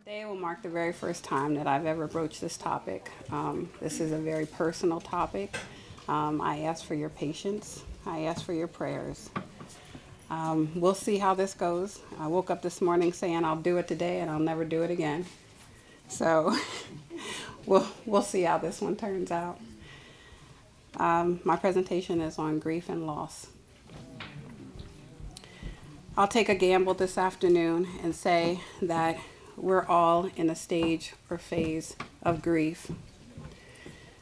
Today will mark the very first time that I've ever broached this topic. This is a very personal topic. I ask for your patience. I ask for your prayers. We'll see how this goes. I woke up this morning saying I'll do it today and I'll never do it again. So we'll see how this one turns out. My presentation is on grief and loss. I'll take a gamble this afternoon and say that we're all in a stage or phase of grief.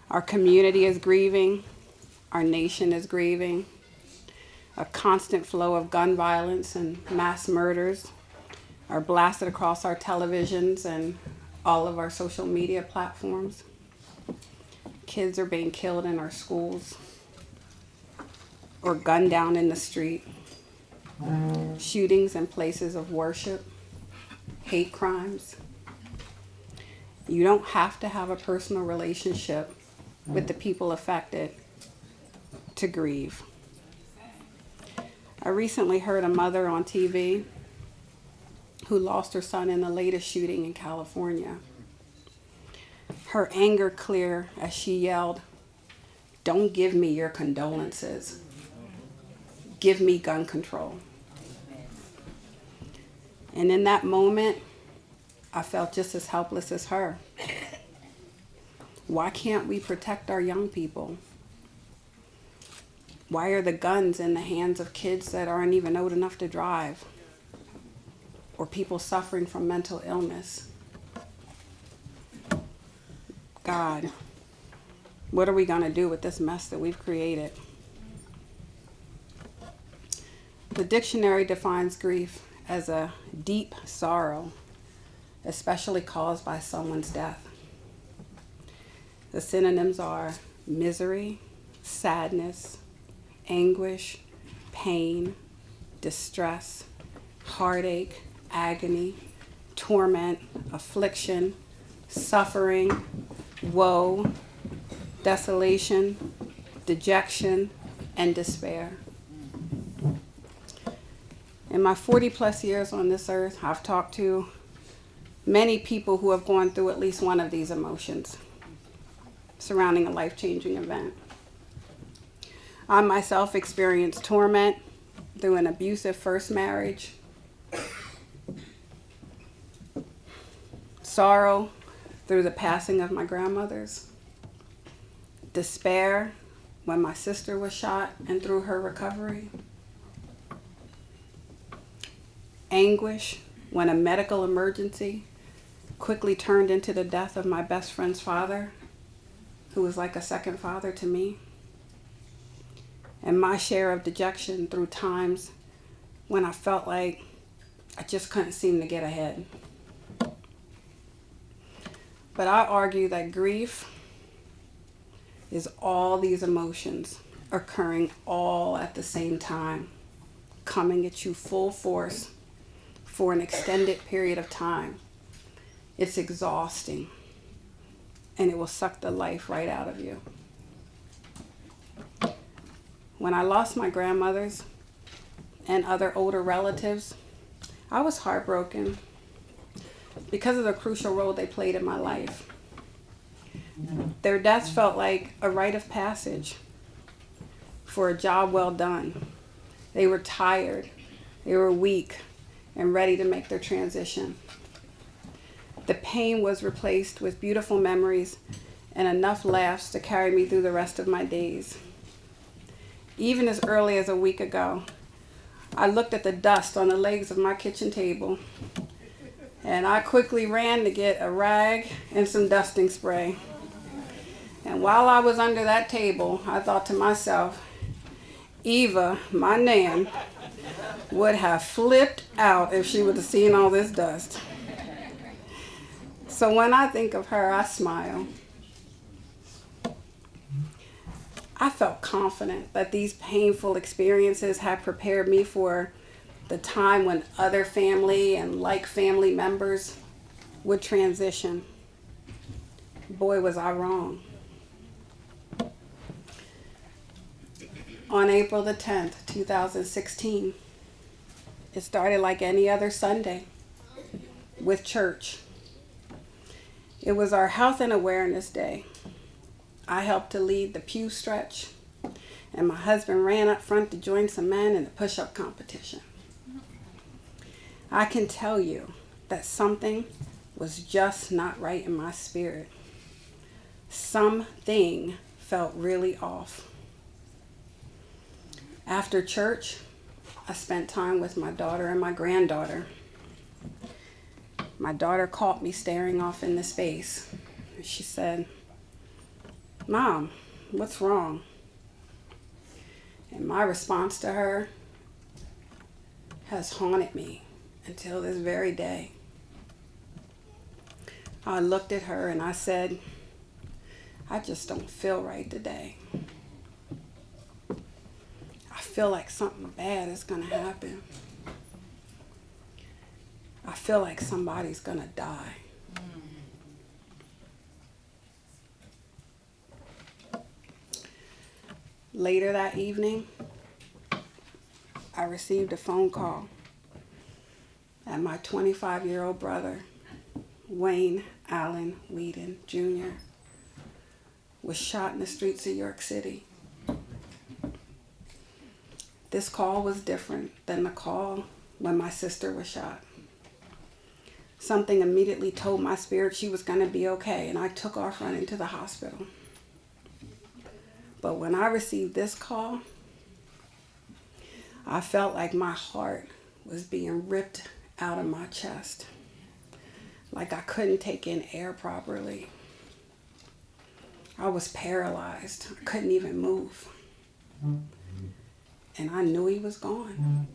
Our community is grieving. Our nation is grieving. A constant flow of gun violence and mass murders are blasted across our televisions and all of our social media platforms. Kids are being killed in our schools or gunned down in the street. Shootings in places of worship. Hate crimes. You don't have to have a personal relationship with the people affected to grieve. I recently heard a mother on TV who lost her son in the latest shooting in California. Her anger clear as she yelled, "Don't give me your condolences. Give me gun control." And in that moment, I felt just as helpless as her. Why can't we protect our young people? Why are the guns in the hands of kids that aren't even old enough to drive? Or people suffering from mental illness? God, what are we going to do with this mess that we've created? The dictionary defines grief as a deep sorrow, especially caused by someone's death. The synonyms are misery, sadness, anguish, pain, distress, heartache, agony, torment, affliction, suffering, woe, desolation, dejection, and despair. In my 40 plus years on this earth, I've talked to many people who have gone through at least one of these emotions surrounding a life-changing event. I myself experienced torment through an abusive first marriage, sorrow through the passing of my grandmothers, despair when my sister was shot and through her recovery, anguish when a medical emergency quickly turned into the death of my best friend's father, who was like a second father to me, and my share of dejection through times when I felt like I just couldn't seem to get ahead. But I argue that grief is all these emotions occurring all at the same time, coming at you full force for an extended period of time. It's exhausting, and it will suck the life right out of you. When I lost my grandmothers and other older relatives, I was heartbroken because of the crucial role they played in my life. Their deaths felt like a rite of passage for a job well done. They were tired, they were weak, and ready to make their transition. The pain was replaced with beautiful memories and enough laughs to carry me through the rest of my days. Even as early as a week ago, I looked at the dust on the legs of my kitchen table, and I quickly ran to get a rag and some dusting spray. And while I was under that table, I thought to myself, Eva, my nan, would have flipped out if she would have seen all this dust. So when I think of her, I smile. I felt confident that these painful experiences had prepared me for the time when other family and like family members would transition. Boy, was I wrong. On April the 10th, 2016, it started like any other Sunday with church. It was our Health and Awareness Day. I helped to lead the pew stretch, and my husband ran up front to join some men in the push-up competition. I can tell you that something was just not right in my spirit. Something felt really off. After church, I spent time with my daughter and my granddaughter. My daughter caught me staring off into space. She said, "Mom, what's wrong?" And my response to her has haunted me until this very day. I looked at her and I said, "I just don't feel right today. I feel like something bad is going to happen. I feel like somebody's going to die." Later that evening, I received a phone call that my 25-year-old brother, Wayne Allen Whedon Jr., was shot in the streets of York City. This call was different than the call when my sister was shot. Something immediately told my spirit she was going to be okay, and I took off running to the hospital. But when I received this call, I felt like my heart was being ripped out of my chest, like I couldn't take in air properly. I was paralyzed. I couldn't even move. And I knew he was gone.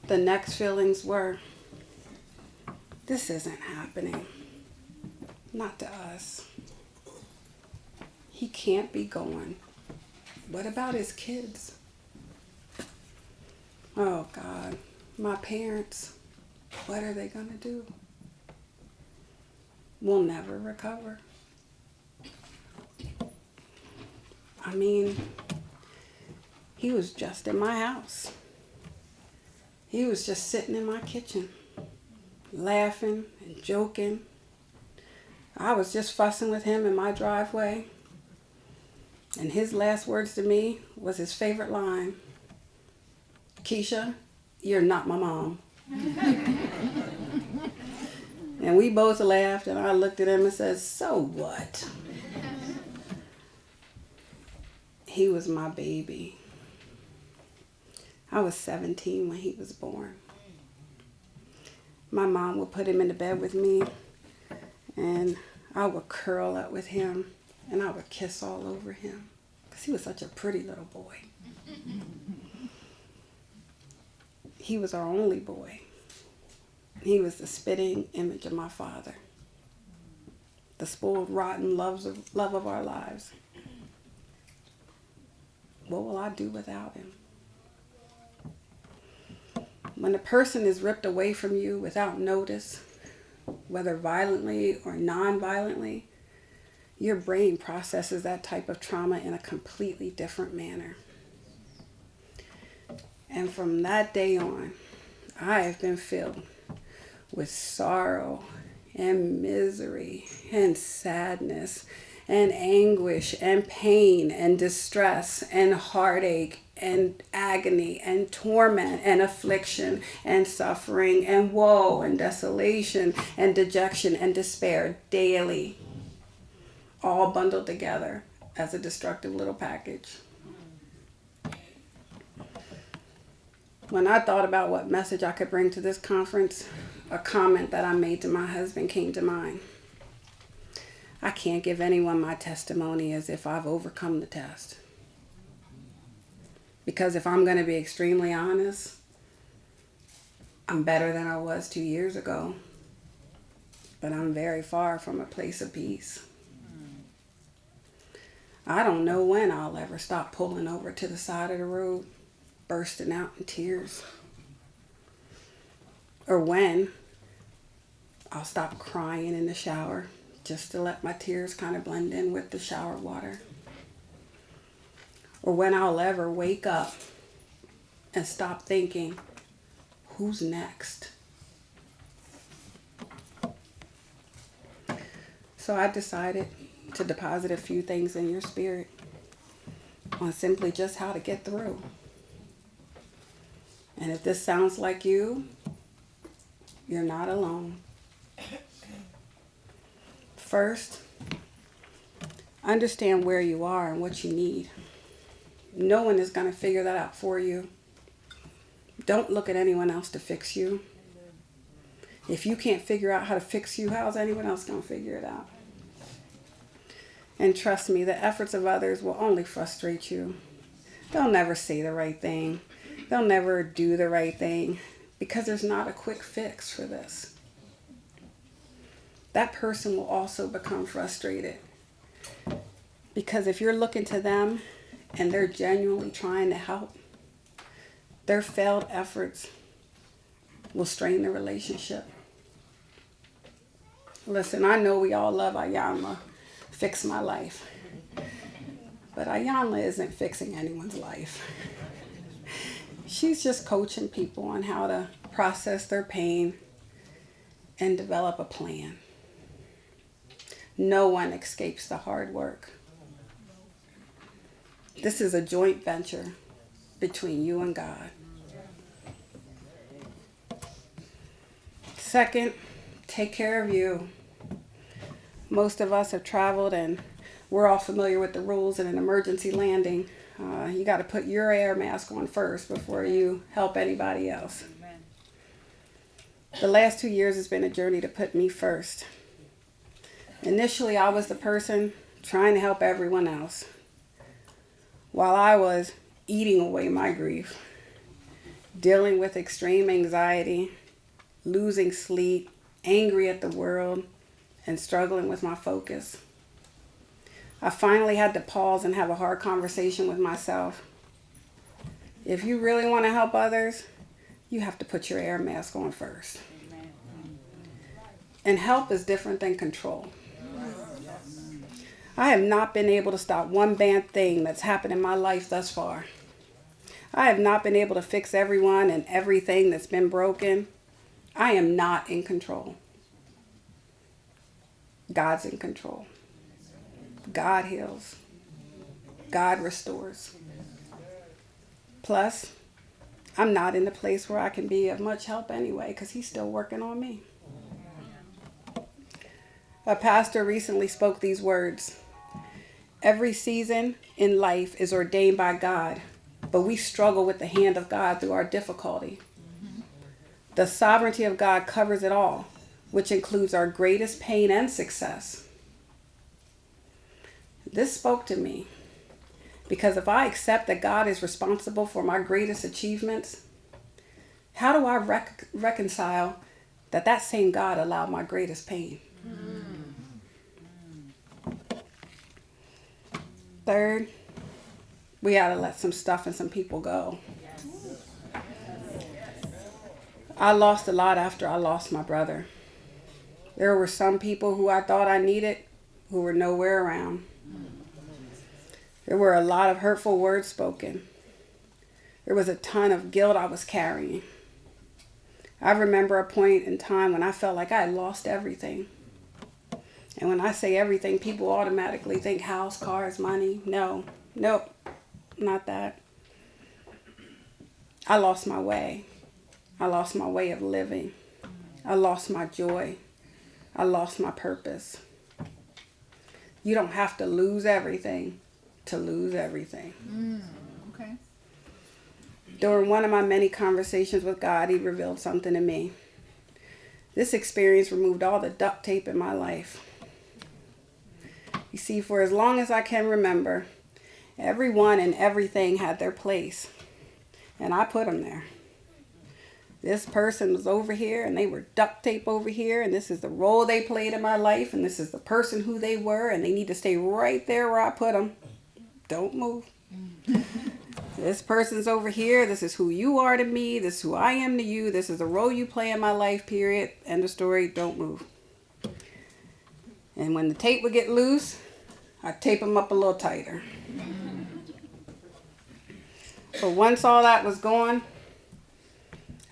The next feelings were, this isn't happening. Not to us. He can't be going. What about his kids? Oh God, my parents, what are they going to do? We'll never recover. I mean, he was just in my house. He was just sitting in my kitchen, laughing and joking. I was just fussing with him in my driveway. And his last words to me was his favorite line, "Keisha, you're not my mom." And we both laughed, and I looked at him and said, "So what?" He was my baby. I was 17 when he was born. My mom would put him in the bed with me, and I would curl up with him, and I would kiss all over him, because he was such a pretty little boy. He was our only boy. He was the spitting image of my father, the spoiled, rotten love of our lives. What will I do without him? When a person is ripped away from you without notice, whether violently or non-violently, your brain processes that type of trauma in a completely different manner. And from that day on, I have been filled with sorrow and misery and sadness and anguish and pain and distress and heartache and agony and torment and affliction and suffering and woe and desolation and dejection and despair daily, all bundled together as a destructive little package. When I thought about what message I could bring to this conference, a comment that I made to my husband came to mind. I can't give anyone my testimony as if I've overcome the test. Because if I'm going to be extremely honest, I'm better than I was 2 years ago. But I'm very far from a place of peace. I don't know when I'll ever stop pulling over to the side of the road, bursting out in tears. Or when I'll stop crying in the shower just to let my tears kind of blend in with the shower water. Or when I'll ever wake up and stop thinking, who's next? So I decided to deposit a few things in your spirit on simply just how to get through. And if this sounds like you, you're not alone. First, understand where you are and what you need. No one is going to figure that out for you. Don't look at anyone else to fix you. If you can't figure out how to fix you, how's anyone else going to figure it out? And trust me, the efforts of others will only frustrate you. They'll never say the right thing. They'll never do the right thing because there's not a quick fix for this. That person will also become frustrated because if you're looking to them and they're genuinely trying to help, their failed efforts will strain the relationship. Listen, I know we all love Ayanla, Fix My Life. But Ayanla isn't fixing anyone's life. She's just coaching people on how to process their pain and develop a plan. No one escapes the hard work. This is a joint venture between you and God. Second, take care of you. Most of us have traveled and we're all familiar with the rules in an emergency landing. You got to put your air mask on first before you help anybody else. Amen. The last 2 years has been a journey to put me first. Initially, I was the person trying to help everyone else while I was eating away my grief, dealing with extreme anxiety, losing sleep, angry at the world, and struggling with my focus. I finally had to pause and have a hard conversation with myself. If you really want to help others, you have to put your air mask on first. And help is different than control. I have not been able to stop one bad thing that's happened in my life thus far. I have not been able to fix everyone and everything that's been broken. I am not in control. God's in control. God heals. God restores. Plus, I'm not in the place where I can be of much help anyway because he's still working on me. A pastor recently spoke these words. Every season in life is ordained by God, but we struggle with the hand of God through our difficulty. The sovereignty of God covers it all, which includes our greatest pain and success. This spoke to me because if I accept that God is responsible for my greatest achievements, how do I reconcile that same God allowed my greatest pain? Third, we got to let some stuff and some people go. I lost a lot after I lost my brother. There were some people who I thought I needed who were nowhere around. There were a lot of hurtful words spoken. There was a ton of guilt I was carrying. I remember a point in time when I felt like I had lost everything. And when I say everything, people automatically think house, cars, money. Nope, not that. I lost my way. I lost my way of living. I lost my joy. I lost my purpose. You don't have to lose everything to lose everything. Okay. During one of my many conversations with God, he revealed something to me. This experience removed all the duct tape in my life. You see, for as long as I can remember, everyone and everything had their place, and I put them there. This person was over here, and they were duct tape over here, and this is the role they played in my life, and this is the person who they were, and they need to stay right there where I put them. Don't move. This person's over here. This is who you are to me. This is who I am to you. This is the role you play in my life, period. End of story. Don't move. And when the tape would get loose, I'd tape them up a little tighter. But once all that was gone,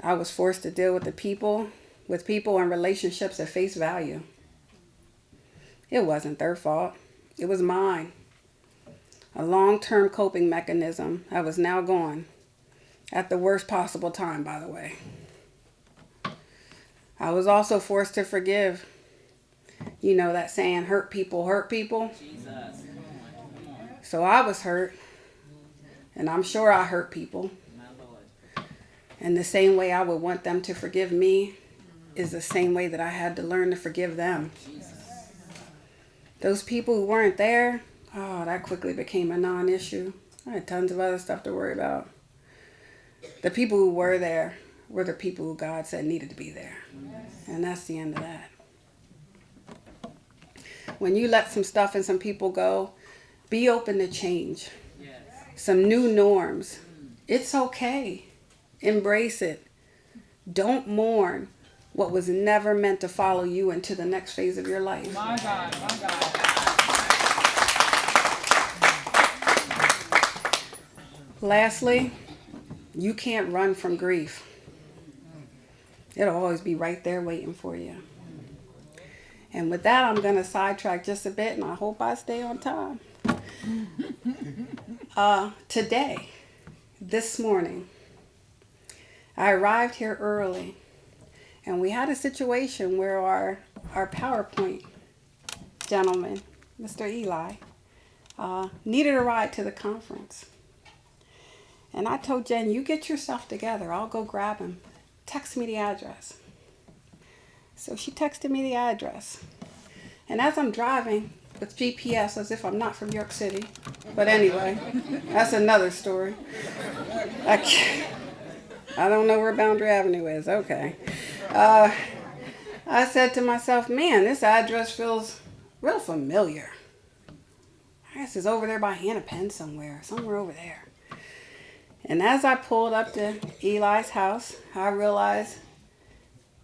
I was forced to deal with people and relationships at face value. It wasn't their fault. It was mine. A long-term coping mechanism that was now gone. At the worst possible time, by the way. I was also forced to forgive. You know that saying, hurt people hurt people? Jesus. So I was hurt. And I'm sure I hurt people. And the same way I would want them to forgive me is the same way that I had to learn to forgive them. Those people who weren't there, that quickly became a non-issue. I had tons of other stuff to worry about. The people who were there were the people who God said needed to be there. And that's the end of that. When you let some stuff and some people go, be open to change. Some new norms. It's okay. Embrace it. Don't mourn what was never meant to follow you into the next phase of your life. My God, my God. Lastly, you can't run from grief. It'll always be right there waiting for you. And with that, I'm going to sidetrack just a bit, and I hope I stay on time. Today, this morning, I arrived here early, and we had a situation where our PowerPoint gentleman, Mr. Eli, needed a ride to the conference. And I told Jen, you get yourself together. I'll go grab him. Text me the address. So she texted me the address. And as I'm driving with GPS, as if I'm not from York City. But anyway, that's another story. I don't know where Boundary Avenue is. Okay. I said to myself, man, this address feels real familiar. I guess it's over there by Hennepin somewhere over there. And as I pulled up to Eli's house, I realized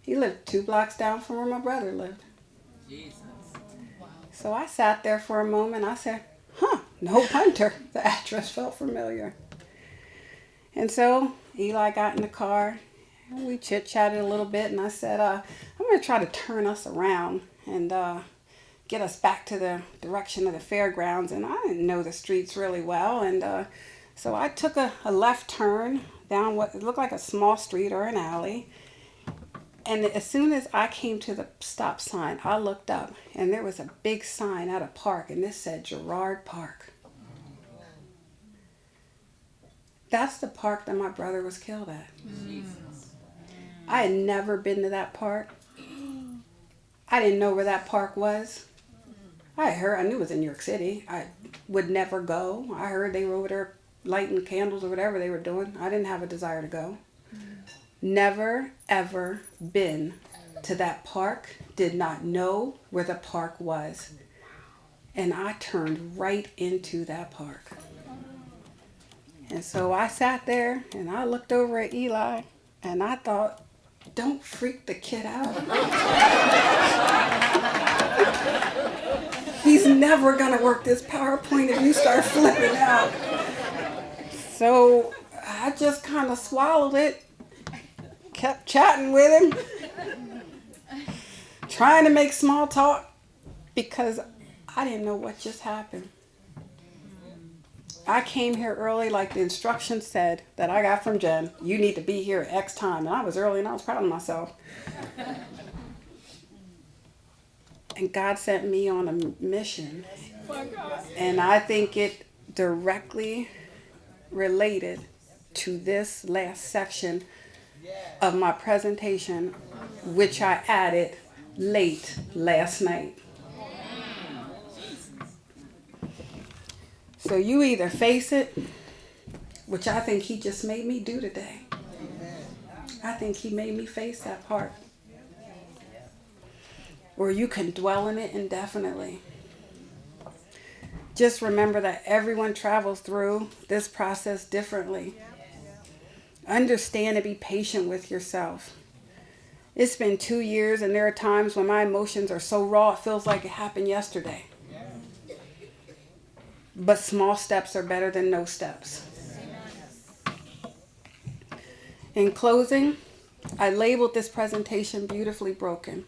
he lived 2 blocks down from where my brother lived. Jesus. So I sat there for a moment. I said, no wonder the address felt familiar. And so Eli got in the car, and we chit-chatted a little bit, and I said, I'm going to try to turn us around and get us back to the direction of the fairgrounds. And I didn't know the streets really well, and so I took a left turn down what looked like a small street or an alley. And as soon as I came to the stop sign, I looked up, and there was a big sign at a park, and this said Girard Park. That's the park that my brother was killed at. Jesus. I had never been to that park. I didn't know where that park was. I knew it was in New York City. I would never go. I heard they were over there lighting candles or whatever they were doing. I didn't have a desire to go. Never, ever been to that park. Did not know where the park was. And I turned right into that park. And so I sat there and I looked over at Eli and I thought, don't freak the kid out. He's never going to work this PowerPoint if you start flipping out. So I just kind of swallowed it, kept chatting with him, trying to make small talk because I didn't know what just happened. I came here early like the instructions said that I got from Jen. You need to be here at X time. And I was early and I was proud of myself. And God sent me on a mission. And I think it directly related to this last section of my presentation, which I added late last night. So you either face it, which I think he just made me do today. I think he made me face that part. Or you can dwell in it indefinitely. Just remember that everyone travels through this process differently. Understand and be patient with yourself. It's been 2 years and there are times when my emotions are so raw it feels like it happened yesterday. But small steps are better than no steps. In closing, I labeled this presentation Beautifully Broken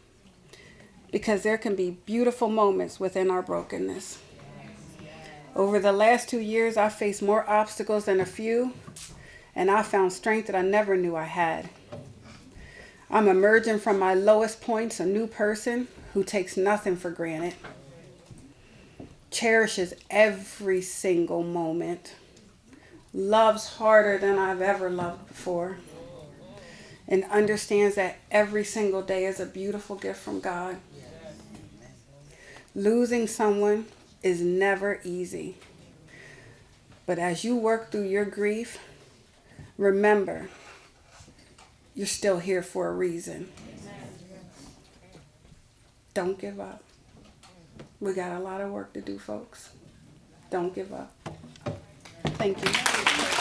because there can be beautiful moments within our brokenness. Over the last 2 years, I faced more obstacles than a few, and I found strength that I never knew I had. I'm emerging from my lowest points a new person who takes nothing for granted, cherishes every single moment, loves harder than I've ever loved before, and understands that every single day is a beautiful gift from God. Losing someone is never easy. But as you work through your grief, remember, you're still here for a reason. Don't give up. We got a lot of work to do, folks. Don't give up. Thank you.